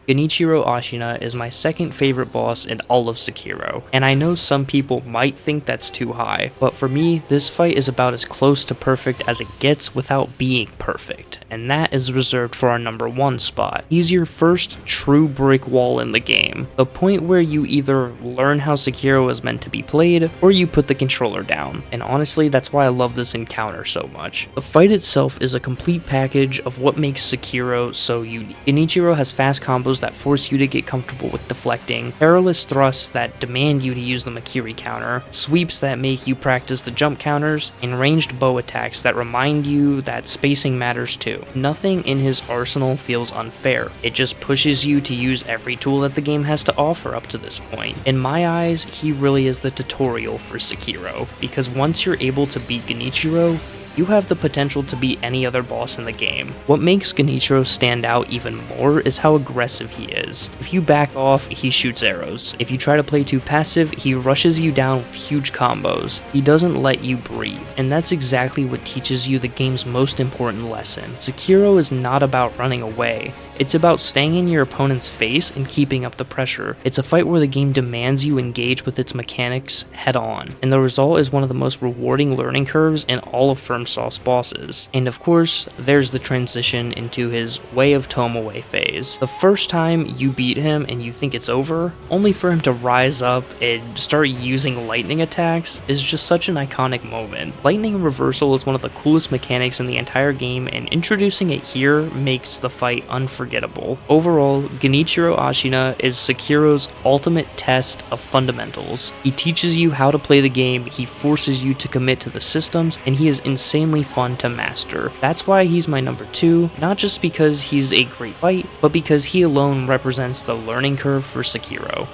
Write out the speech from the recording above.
Genichiro Ashina is my second favorite boss in all of Sekiro, and I know some people might think that's too high, but for me, this fight is about as close to perfect as it gets without being perfect, and that is reserved for our number 1 spot. He's your first true brick wall in the game, the point where you either learn how Sekiro is meant to be played, or you put the controller down, and honestly, that's why I love this encounter so much. The fight itself is a complete package of what makes Sekiro so unique. Genichiro has fast combos that force you to get comfortable with deflecting, perilous thrusts that demand you to use the Makiri counter, sweeps that make you practice the jump counters, and ranged bow attacks that remind you that spacing matters too. Nothing in his arsenal feels unfair, it just pushes you to use every tool that the game has to offer up to this point. In my eyes, he really is the tutorial for Sekiro, because once you're able to beat Genichiro, you have the potential to beat any other boss in the game. What makes Genichiro stand out even more is how aggressive he is. If you back off, he shoots arrows. If you try to play too passive, he rushes you down with huge combos. He doesn't let you breathe, and that's exactly what teaches you the game's most important lesson. Sekiro is not about running away. It's about staying in your opponent's face and keeping up the pressure. It's a fight where the game demands you engage with its mechanics head on, and the result is one of the most rewarding learning curves in all of FromSoft's bosses. And of course, there's the transition into his Way of Tomoe phase. The first time you beat him and you think it's over, only for him to rise up and start using lightning attacks, is just such an iconic moment. Lightning reversal is one of the coolest mechanics in the entire game, and introducing it here makes the fight unforgettable. Overall, Genichiro Ashina is Sekiro's ultimate test of fundamentals. He teaches you how to play the game, he forces you to commit to the systems, and he is insanely fun to master. That's why he's my number 2, not just because he's a great fight, but because he alone represents the learning curve for Sekiro.